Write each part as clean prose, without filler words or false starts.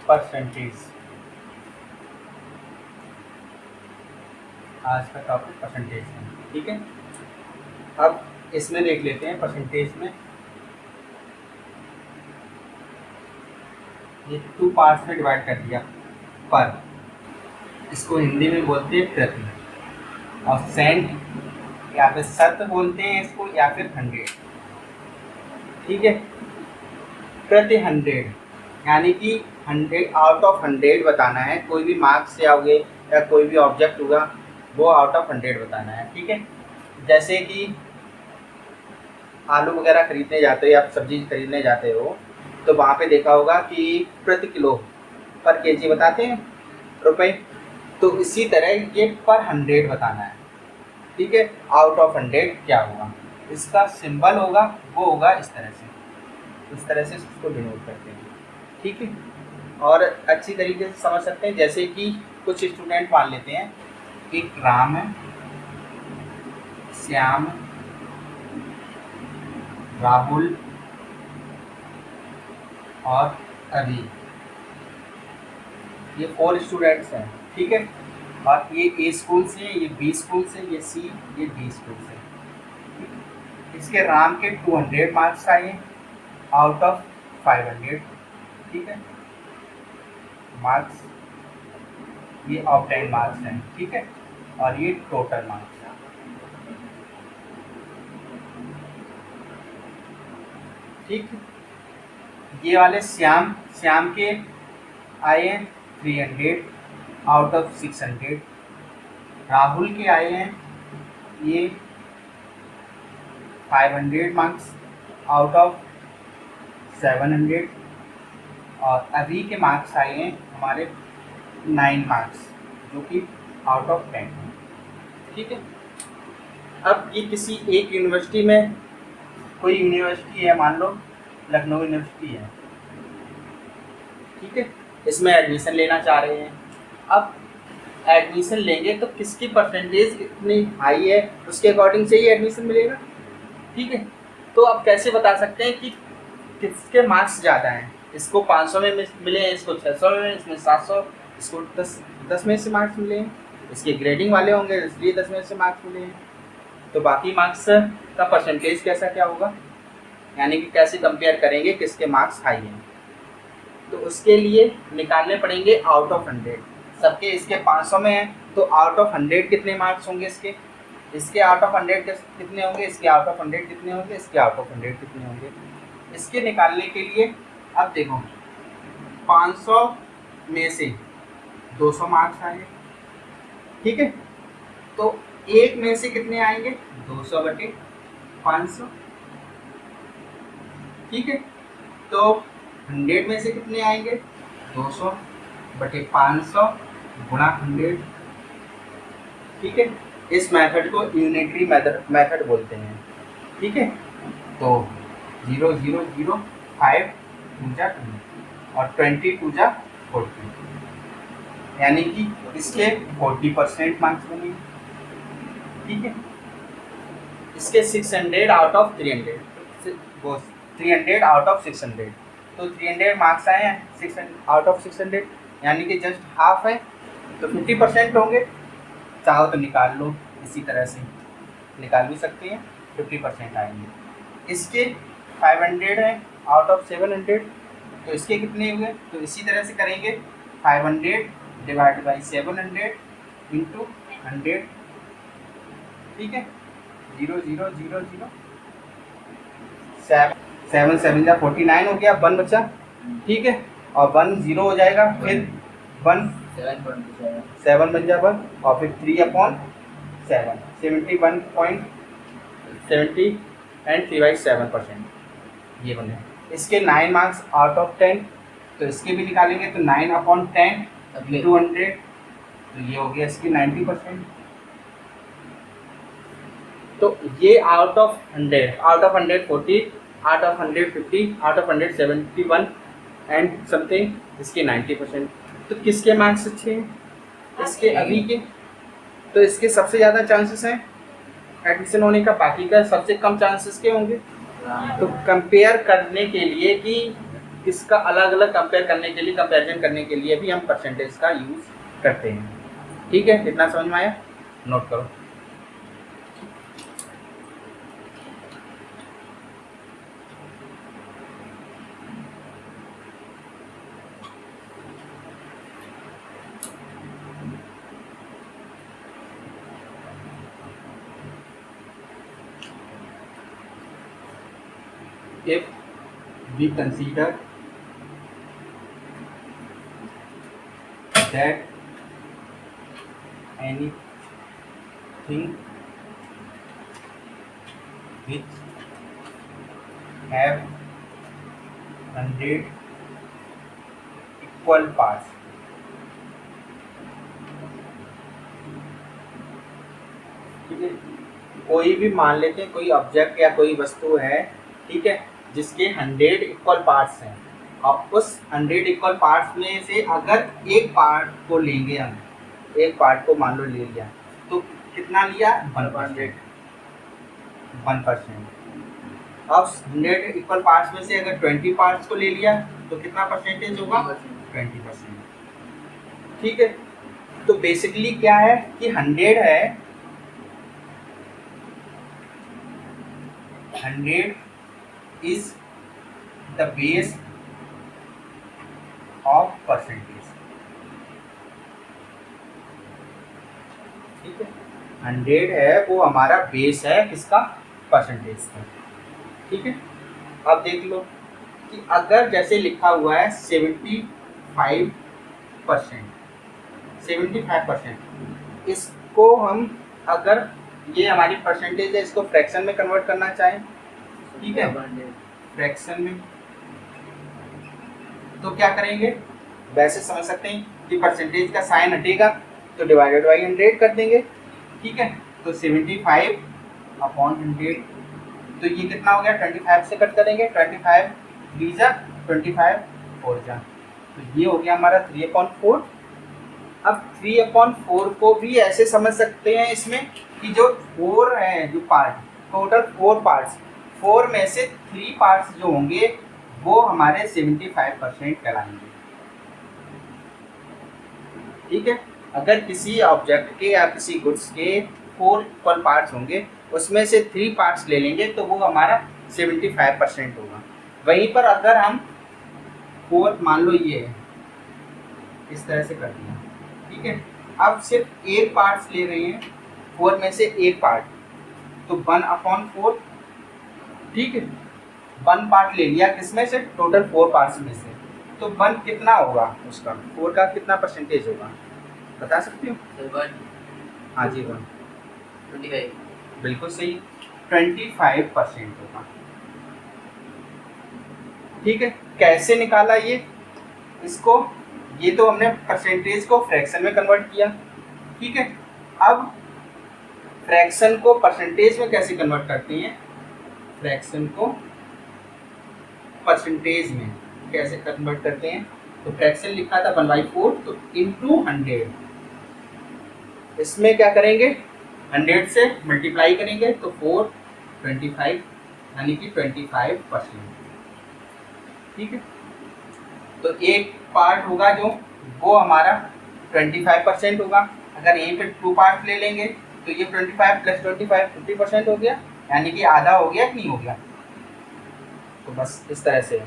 Percentage. आज का topic percentage है, ठीक है। अब इसमें देख लेते हैं परसेंटेज में। ये 2 पार्ट्स में डिवाइड कर दिया। पर इसको हिंदी में बोलते हैं प्रति, और सेंट या फिर शत बोलते हैं इसको, या फिर 100, ठीक है। प्रति 100 यानी कि 100 आउट ऑफ 100 बताना है। कोई भी मार्क्स से आओगे या कोई भी ऑब्जेक्ट होगा वो आउट ऑफ 100 बताना है, ठीक है। जैसे कि आलू वगैरह खरीदने जाते हो या सब्जी खरीदने जाते हो तो वहाँ पे देखा होगा कि प्रति किलो, पर केजी बताते हैं रुपए। तो इसी तरह ये पर 100 बताना है, ठीक है। आउट ऑफ 100 क्या होगा, इसका सिंबल होगा वो होगा इस तरह से इसको डिनोट करते हैं, ठीक है। और अच्छी तरीके से समझ सकते हैं। जैसे कि कुछ स्टूडेंट मान लेते हैं कि राम है, श्याम, राहुल और अभी, ये 4 स्टूडेंट्स हैं, ठीक है। और ये ए स्कूल से, ये बी स्कूल से, ये सी, ये डी स्कूल से। इसके राम के 200 मार्क्स आए आउट ऑफ 500, ठीक है। मार्क्स ये ऑब्टेन मार्क्स हैं, ठीक है। और ये टोटल मार्क्स हैं, ठीक। ये वाले श्याम के आए हैं 300 आउट ऑफ 600। राहुल के आए हैं ये 500 मार्क्स आउट ऑफ 700। और अभी के मार्क्स आए हैं हमारे 9 मार्क्स, जो कि आउट ऑफ 10, ठीक है। अब ये किसी एक यूनिवर्सिटी में, कोई यूनिवर्सिटी है, मान लो लखनऊ यूनिवर्सिटी है, ठीक है। इसमें एडमिशन लेना चाह रहे हैं। अब एडमिशन लेंगे तो किसकी परसेंटेज कितनी हाई है उसके अकॉर्डिंग से ही एडमिशन मिलेगा, ठीक है। तो अब कैसे बता सकते हैं कि किसके मार्क्स ज़्यादा हैं। इसको 500 में मिले हैं, इसको 600 में, इसमें 700, इसको 10 में से मार्क्स मिले हैं। इसके ग्रेडिंग वाले होंगे इसलिए 10 में से मार्क्स मिले हैं। तो बाकी मार्क्स का परसेंटेज कैसा क्या होगा, यानी कि कैसे कंपेयर करेंगे किसके मार्क्स हाई हैं। तो उसके लिए निकालने पड़ेंगे आउट ऑफ 100। सबके इसके 500 में है तो आउट ऑफ 100 कितने मार्क्स होंगे इसके आउट ऑफ 100 कितने होंगे, इसके आउट ऑफ 100 कितने होंगे, इसके आउट ऑफ 100 कितने होंगे। इसके निकालने के लिए अब देखो 500 में से 200 मार्क्स आएंगे, ठीक है। तो एक में से कितने आएंगे, 200/500, ठीक है। तो 100 में से कितने आएंगे, 200/500 गुणा 100, ठीक है। इस मेथड को यूनिटरी मेथड बोलते हैं, ठीक है। तो 0 0 0 5 2 और 20 2 40, यानी कि इसके 40% मार्क्स बनेंगे, ठीक है। इसके 600 आउट ऑफ 300, वो 300 आउट ऑफ 600, तो 300 मार्क्स आए हैं 600 आउट ऑफ 600, यानी कि जस्ट हाफ है, तो 50% होंगे। चाहो तो निकाल लो, इसी तरह से निकाल भी सकते हैं, 50% आएंगे। इसके 500 है आउट ऑफ 700, तो इसके कितने हुए, तो इसी तरह से करेंगे 500 डिवाइड बाई 700 इंटू 100, ठीक है। 0 0 0 0 7 7 जा 49 हो गया, 1 बचा, ठीक है। और 1 0 हो जाएगा, फिर 1 7 बन जा 1, और फिर 3/7 71.70 एंड 3/7% ये बने। इसके 9 मार्क्स आउट ऑफ 10, तो इसके भी निकालेंगे तो 9/10 200, तो ये हो गया इसकी 90%। तो ये out of 100, out of 100 40, out of 100 50, out of 100 71 and something, इसके 90%। तो किसके मार्क्स अच्छे हैं, इसके अभी के। तो इसके सबसे ज़्यादा चांसेस हैं एडमिशन होने का, बाकी का सबसे कम चांसेस के होंगे। तो कंपेयर करने के लिए कि इसका अलग अलग कंपेयर करने के लिए, कंपैरिजन करने के लिए भी हम परसेंटेज का यूज़ करते हैं। ठीक है, इतना समझ में आया? नोट करो। If we consider that anything which have 100 equal parts ठीक है, कोई भी मान लेते हैं कोई ऑब्जेक्ट या कोई वस्तु है, ठीक है, जिसके 100 इक्वल पार्ट्स हैं। अब उस 100 इक्वल पार्ट्स में से अगर एक पार्ट को लेंगे हम, एक पार्ट को मान लो ले लिया, तो कितना लिया? 1%। 1%। अब 100 इक्वल पार्ट्स में से अगर 20 पार्ट्स को ले लिया तो कितना परसेंटेज होगा? 20%। ठीक है, तो बेसिकली क्या है कि 100 है, 100 is the base of percentage। ठीक है, 100 है वो हमारा बेस है किसका? परसेंटेज का। ठीक है, अब देख लो कि अगर जैसे लिखा हुआ है 75%, 75%, इसको हम अगर ये हमारी परसेंटेज है, इसको फ्रैक्शन में कन्वर्ट करना चाहें, ठीक है, फ्रैक्शन में, तो क्या करेंगे? वैसे समझ सकते हैं कि परसेंटेज का साइन हटेगा तो डिवाइडेड बाई 100 कर देंगे। ठीक है, तो 75/100, तो ये कितना हो गया? 25 से कट करेंगे, 25 3 जा 25 4 जा, तो ये हो गया हमारा 3/4। अब 3/4 को भी ऐसे समझ सकते हैं इसमें कि जो 4 है, जो पार्ट, टोटल 4 पार्ट्स, 4 में से 3 पार्ट्स जो होंगे वो हमारे 75% कहलाएंगे। ठीक है, अगर किसी ऑब्जेक्ट के या किसी गुड्स के 4 इक्वल पार्ट्स होंगे, उसमें से 3 पार्ट्स ले लेंगे तो वो हमारा 75% होगा। वहीं पर अगर हम 4 मान लो ये है, इस तरह से कर दिया, ठीक है, अब सिर्फ एक पार्ट्स ले रहे हैं, 4 में से एक पार्ट, तो 1/4। ठीक है, 1 पार्ट ले लिया किसमें से? टोटल 4 पार्ट्स में से, तो 1 कितना होगा उसका? 4 का कितना परसेंटेज होगा, बता सकते हो? हाँ जी, 1 25। बिल्कुल सही, 25% होगा। ठीक है, कैसे निकाला ये इसको? ये तो हमने परसेंटेज को फ्रैक्शन में कन्वर्ट किया। ठीक है, अब फ्रैक्शन को परसेंटेज में कैसे कन्वर्ट करते हैं? फ्रैक्शन को परसेंटेज में कैसे कन्वर्ट करते हैं? तो फ्रैक्शन लिखा था 1/4, तो इंटू 100, इसमें क्या करेंगे? 100 से मल्टीप्लाई करेंगे तो 4 25, यानी कि 25%। ठीक है, तो एक पार्ट होगा जो वो हमारा 25% होगा। अगर यहीं पे 2 पार्ट ले लेंगे तो ये 25 + 25 50% हो गया, यानी कि आधा हो गया कि नहीं हो गया? तो बस इस तरह से है।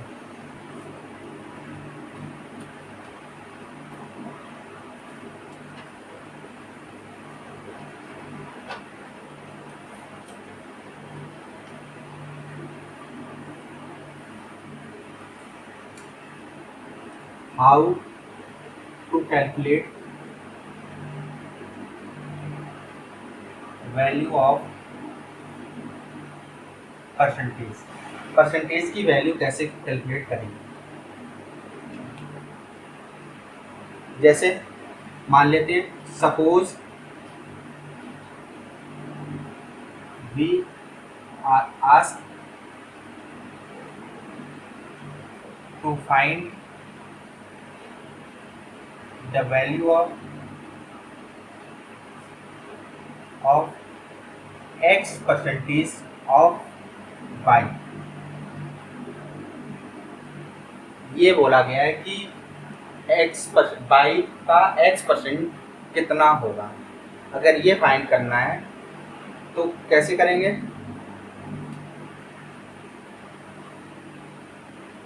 How to calculate value of percentage? Percentage की वैल्यू कैसे कैलकुलेट करेंगे? जैसे मान लेते हैं, suppose we are asked to find the value of X% of Y। ये बोला गया है कि x% y का x% कितना होगा। अगर ये फाइंड करना है तो कैसे करेंगे?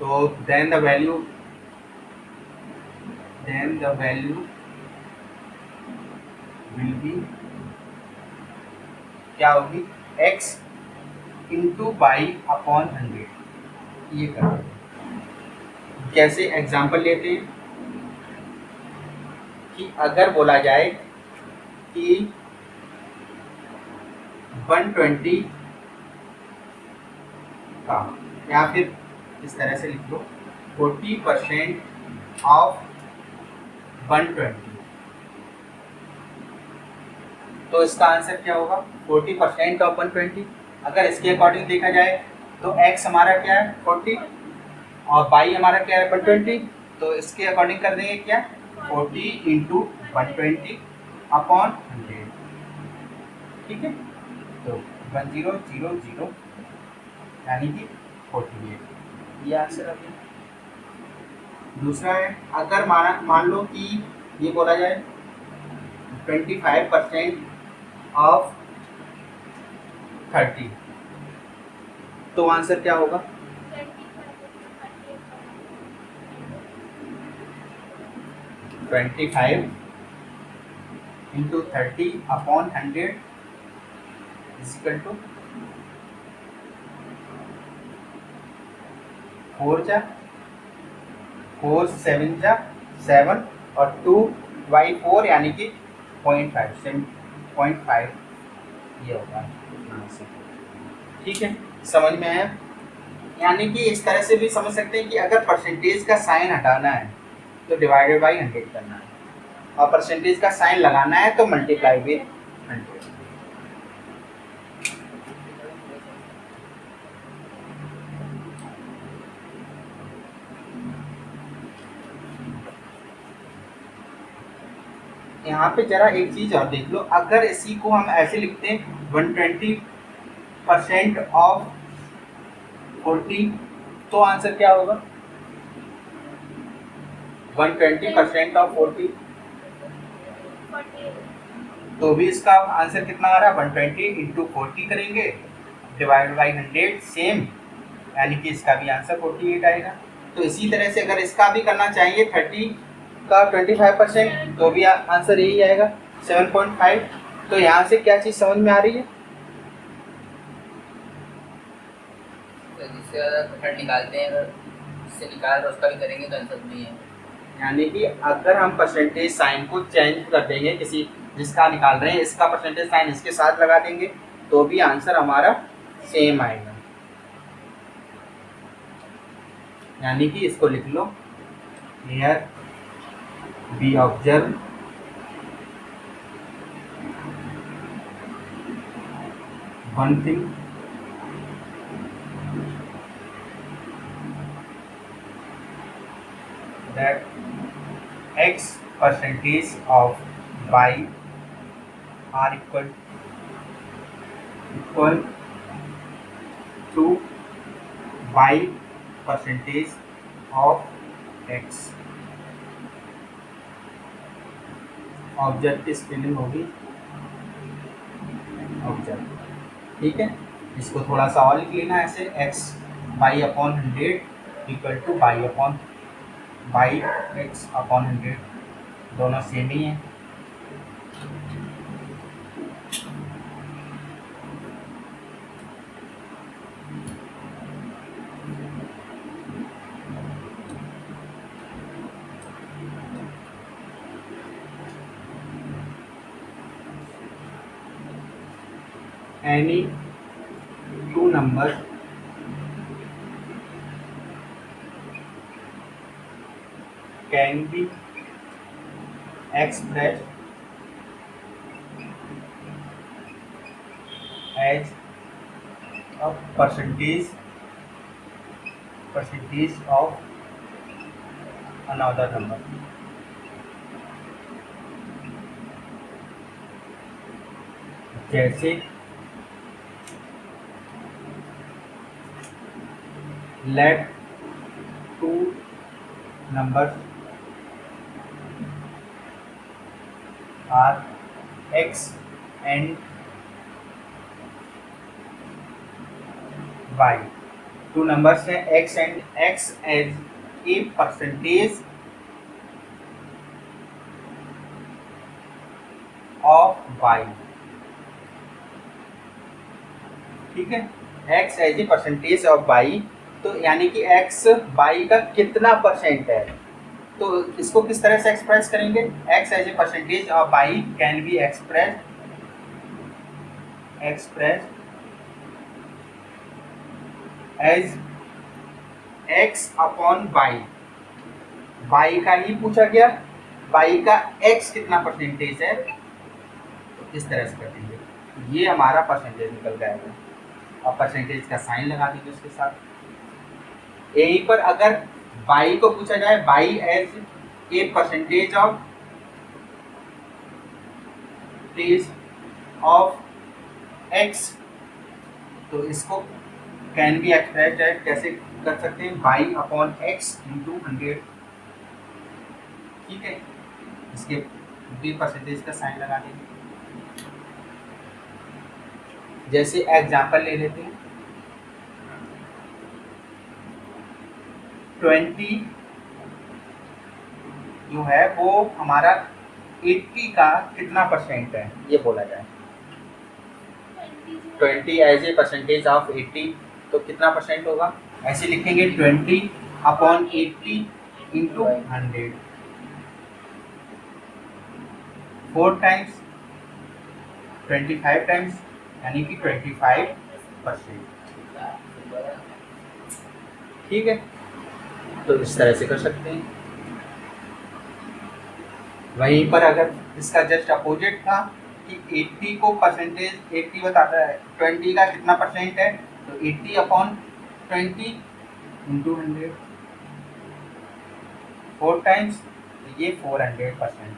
तो then the value will be क्या होगी? x into by upon 100। ये करेंगे। कैसे एग्जाम्पल लेते हैं कि अगर बोला जाए कि 120 का, या फिर इस तरह से लिख लो 40% ऑफ 120, तो इसका आंसर क्या होगा? 40% ऑफ 120। अगर इसके अकॉर्डिंग देखा जाए तो x हमारा क्या है? 40 और y हमारा क्या है? 120। तो इसके अकॉर्डिंग कर देंगे क्या? 40 इंटू 120 अपॉन 100। ठीक है, तो 1000 यानी कि 48, ये आंसर आ गया। दूसरा है, अगर मान लो कि ये बोला जाए 25% ऑफ 30, तो आंसर क्या होगा? 25 इंटू 30 अपॉन 100 इजिकल टू 4 7 7 और 2/4 यानी कि 0.5 ये होगा आंसर। ठीक है, समझ में आया? यानी कि इस तरह से भी समझ सकते हैं कि अगर परसेंटेज का साइन हटाना है तो डिवाइडेड बाई 100 करना है, और परसेंटेज का साइन लगाना है तो मल्टीप्लाई विद 100। यहाँ पे जरा एक चीज और देख लो, अगर इसी को हम ऐसे लिखते हैं 120% ऑफ 40, तो आंसर क्या होगा? 120% ऑफ 40, तो भी इसका आंसर कितना आ रहा है? 120 इंटू 40 करेंगे डिवाइड बाई 100 सेम, यानी कि इसका भी आंसर 48 आएगा। तो इसी तरह से अगर इसका भी करना चाहिए 30 का 25%, तो भी आंसर यही आएगा 7.5। तो यहाँ से क्या चीज़ समझ में आ रही है? तो जिससे ज़्यादा निकालते हैं, अगर इससे निकाल कर उसका भी करेंगे तो आंसर नहीं है। यानी कि अगर हम परसेंटेज साइन को चेंज कर देंगे, किसी जिसका निकाल रहे हैं इसका परसेंटेज साइन इसके साथ लगा देंगे, तो भी आंसर हमारा सेम आएगा। यानी कि इसको लिख लो, here we observe one thing, that x percentage of y are equal to y percentage of x। Object की स्पेलिंग होगी ऑब्जेक्ट। ठीक है, इसको थोड़ा सा और लिख लेना ऐसे, x by upon 100 equal two by x upon 100, दोनों सेम ही हैं। Any two numbers can be expressed as a percentage of another number। जैसे let 2 numbers are x and y. Two numbers हैं x and x as a percentage of y. ठीक है, x as a percentage of y, तो यानी कि x y का कितना percent है, तो इसको किस तरह से एक्सप्रेस करेंगे? x as a percentage of y can be express as x upon y. y का ही पूछा गया, y का x कितना परसेंटेज है, तो इस तरह से कर देंगे, ये हमारा परसेंटेज निकल जाएगा और परसेंटेज का साइन लगा देंगे उसके साथ. यहीं पर अगर y को पूछा जाए, y as a percentage of x, तो इसको कैन बी एक्सप्रेस्ड एज, कैसे कर सकते हैं, y अपॉन x इंटू 100. ठीक है, इसके भी परसेंटेज का साइन लगा देंगे. जैसे एग्जाम्पल ले लेते हैं, 20 जो है वो हमारा 80 का कितना परसेंट है, ये बोला जाए. 20 एज ए परसेंटेज ऑफ 80, तो कितना परसेंट होगा, ऐसे लिखेंगे 20 अपॉन 80 इंटू 100. 4 टाइम्स 25 टाइम्स, यानी कि 25%. ठीक है, तो इस तरह से कर सकते हैं. वहीं पर अगर इसका जस्ट अपोजिट था कि 80 को परसेंटेज, 80 बताता है 20 का कितना परसेंट है, तो 80 अपॉन 20 इंटू 100, 4 टाइम्स, तो ये 400%.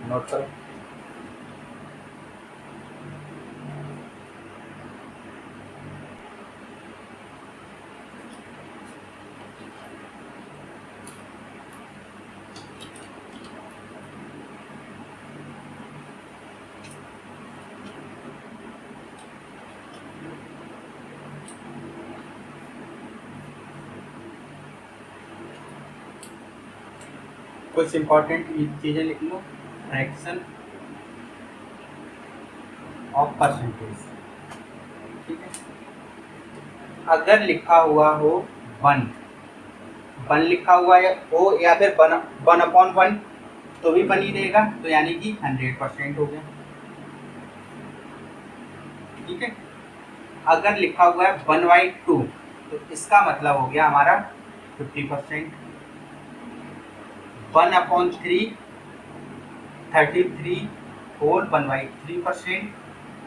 नोट करो. कुछ इंपॉर्टेंट चीज़ें लिख लो. Fraction of percentage. ठीक है, अगर लिखा हुआ हो 1 लिखा हुआ हो या फिर 1 अपॉन 1, तो भी 1 ही रहेगा, तो यानी कि 100% हो गया. ठीक है, अगर लिखा हुआ है 1/2, तो इसका मतलब हो गया हमारा 50%. 1 अपॉन 3 33 होल 1/3%,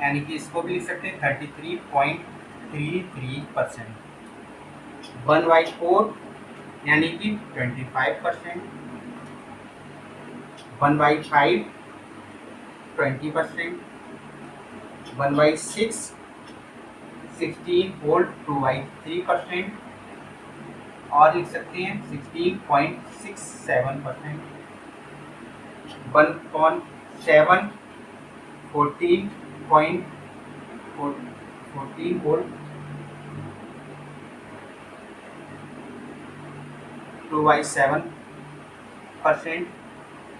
यानी कि इसको भी लिख सकते हैं 33.33%. 1/4 यानी कि 25%. 1/5 20%. 1/6 16 होल 2/3%, और लिख सकते हैं 16.67%. 1/7 14 होल 2/7%,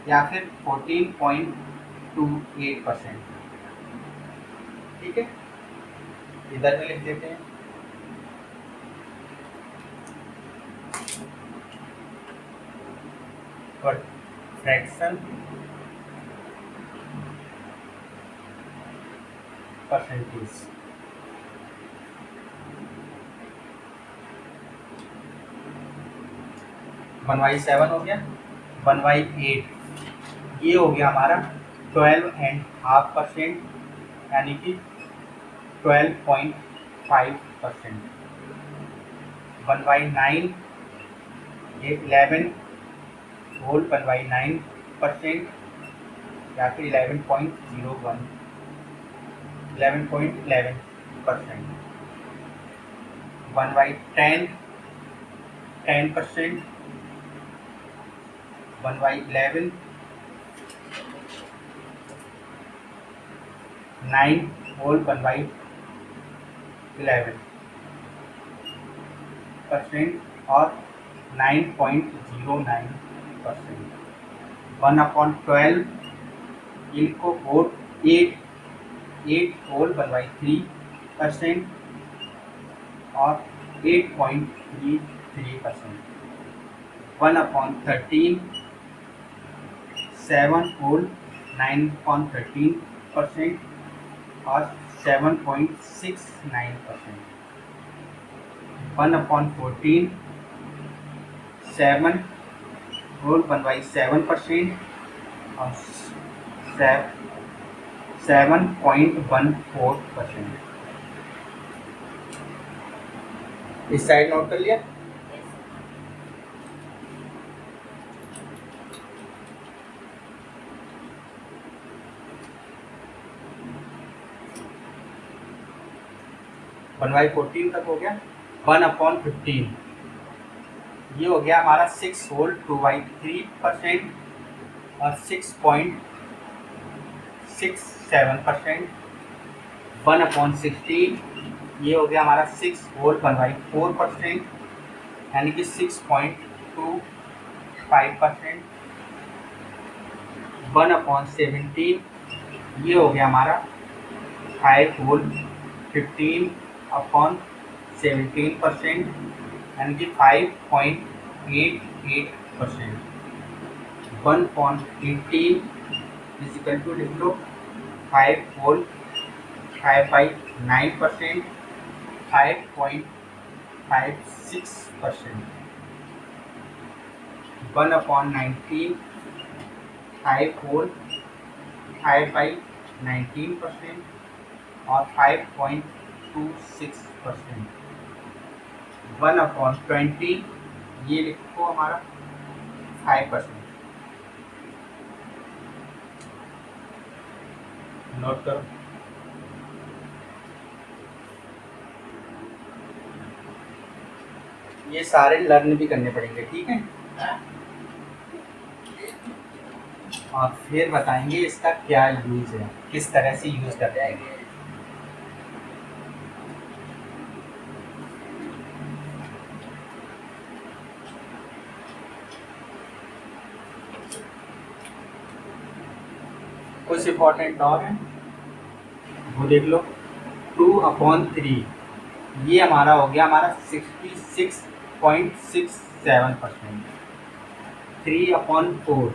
या फिर 14.28%. ठीक है, इधर में लिख देते हैं. और फ्रैक्शन परसेंटेज. 1/7 हो गया, 1/8 ये हो गया हमारा 12.5%, यानी कि 12.5%. 1/9 ये 11 होल 1/9%, या फिर 11.11%. 1/11 1/10, 10%, 1/11, 9 whole 1/11% और 9.09%, 1/12 इनको वोट 8 whole 1/3% और 8.33%, 1/13 7 whole 9.13% और 7.69%, 1/14 7 whole 1/7% और 7.14%। इस साइड नोट कर लिया। वन बाई 14 तक हो गया। 1/15 ये हो गया हमारा 6 whole 2/3% और 6.67%। 1/16 ये हो गया हमारा 6 whole 1/4% यानी कि 6.25%। 1/17 ये हो गया हमारा 5 whole 15/17% यानी कि 5.88%। 1/18 इज इक्वल टू लिख लो 5 whole 5/9%, 5.56%। 1/19 5 whole 5/19% और 5.26%। 1/20 ये लिखो हमारा 5%। नोट करो। ये सारे लर्न भी करने पड़ेंगे, ठीक है। और फिर बताएंगे इसका क्या यूज है, किस तरह से यूज करते हैं। कुछ इंपॉर्टेंट और है वो देख लो। 2/3 ये हमारा हो गया हमारा 66.67%। 3/4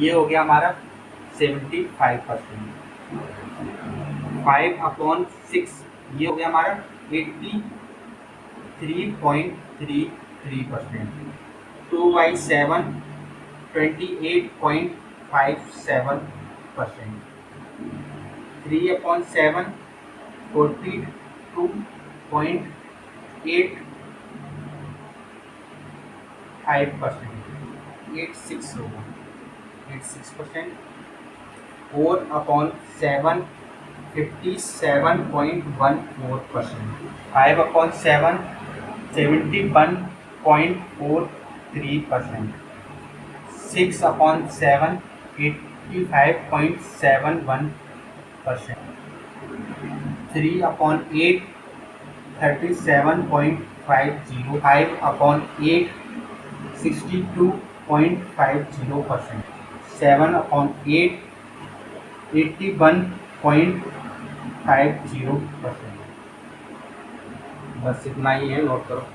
ये हो गया हमारा 75%। 5/6 ये हो गया हमारा 83.33%। 2/7 28.57%। 3/7 42.85%, 86 होगा 86%। 4/7 57.14%। 5/7 71.43%। 6/7 85.71%। 3/8 37.50%। 5/8 62.50%। 7/8 81.50%। बस इतना ही है, नोट करो।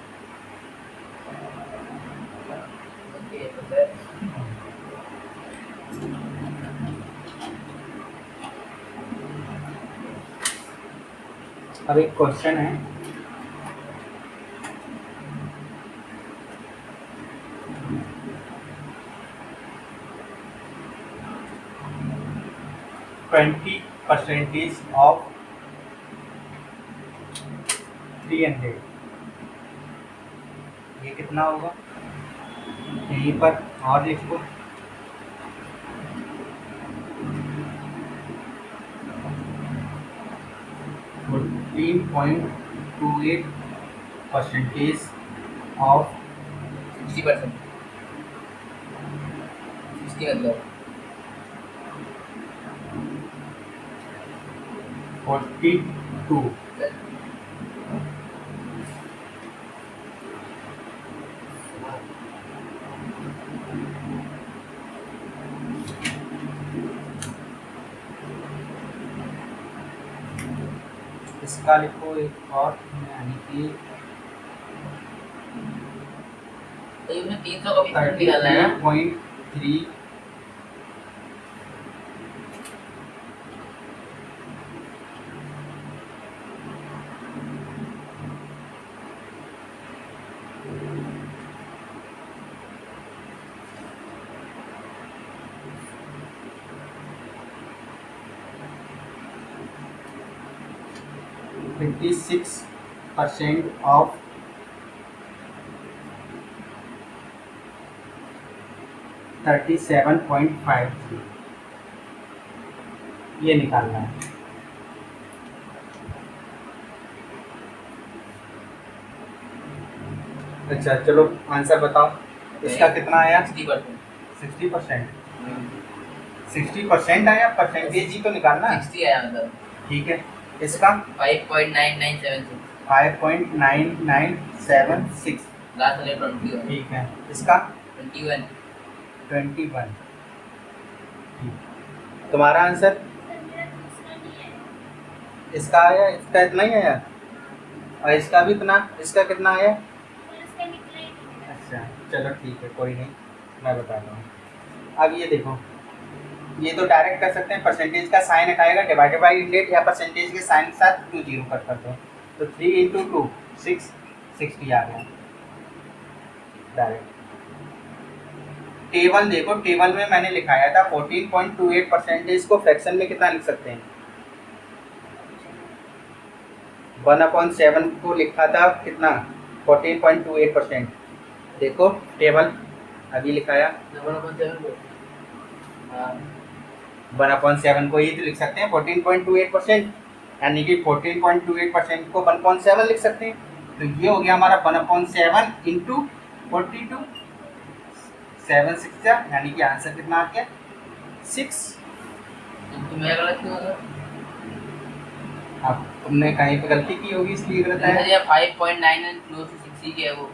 अब एक क्वेश्चन है, %% ऑफ 300 ये कितना होगा? यहीं पर और लिखो। $14.28 परसेंटेज ऑफ 60%, 60 मतलब 42। इसका लिखो एक और, यानी कि तो इसमें 300 का भी परसेंट निकालना है ना। 33.3 56% ऑफ 37.53 ये निकालना है। अच्छा चलो आंसर बताओ, इसका कितना आया? 60%। 60%। 60% आया, परसेंटेज ही तो निकालना है। 60 आया मतलब। ठीक है, इसका 5.9976। 5.9976। लास्ट वाले 21। ठीक है, इसका 21। 21। तुम्हारा आंसर? इसका आया, इसका इतना ही आया, और इसका भी इतना, इसका कितना आया? अच्छा चलो ठीक है, कोई नहीं, मैं बताता हूँ। अब ये देखो, ये तो डायरेक्ट कर सकते हैं, परसेंटेज का साइन हटाएगा, डिवाइडेड बाई 100 या परसेंटेज के साइन के साथ 2 जीरो कट कर दो, तो 3 इंटू 2 6, 60 आ गया डायरेक्ट। टेबल देखो, टेबल में मैंने लिखाया था 14.28 परसेंटेज को फ्रैक्शन में कितना लिख सकते हैं? 1/7 को लिखा था कितना? 14.28%। देखो टेबल अभी लिखाया, 1/7 को ही तो लिख सकते हैं 14.28%, यानी कि 14.28% को 1/7 लिख सकते हैं। तो ये हो गया हमारा 1/7 इंटू 42, 7 6 यानी कि आंसर कितना आ गया? 6। तो मैं गलत क्यों होगा? अब तुमने कहीं पे गलती की होगी इसलिए गलत है। ये 5.99 क्लोज टू 60 के है वो,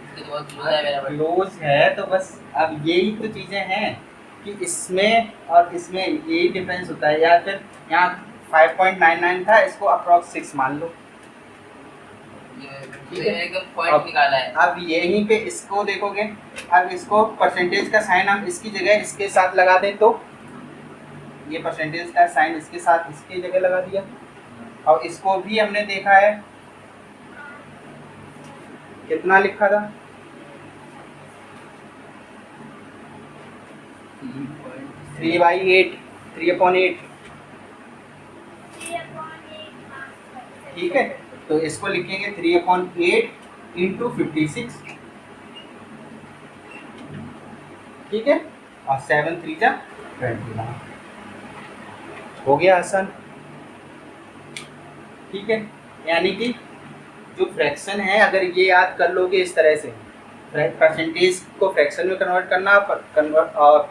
इसके तो बहुत क्लोज है मेरा। क्लोज है तो बस, अब यही तो चीज़ें हैं कि इसमें और इसमें यही डिफरेंस होता है, या फिर यहाँ 5.99 था, इसको अप्रॉक्स 6 मान लो। ठीक है, एकदम पॉइंट निकाला है। अब यहीं पे इसको देखोगे, अब इसको परसेंटेज का साइन हम इसकी जगह इसके साथ लगा दें, तो ये परसेंटेज का साइन इसके साथ इसकी जगह लगा दिया, और इसको भी हमने देखा है कितना लिखा था? 3/8, 3/8। ठीक है, तो इसको लिखेंगे 3/8 इंटू 56। ठीक है, और 7 3 जा 21 हो गया आसान। ठीक है, यानी कि जो फ्रैक्शन है, अगर ये याद कर लोगे इस तरह से, परसेंटेज को फ्रैक्शन में कन्वर्ट करना, और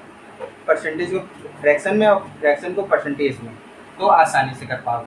परसेंटेज को फ्रैक्शन में और फ्रैक्शन को परसेंटेज में, तो आसानी से कर पाओगे।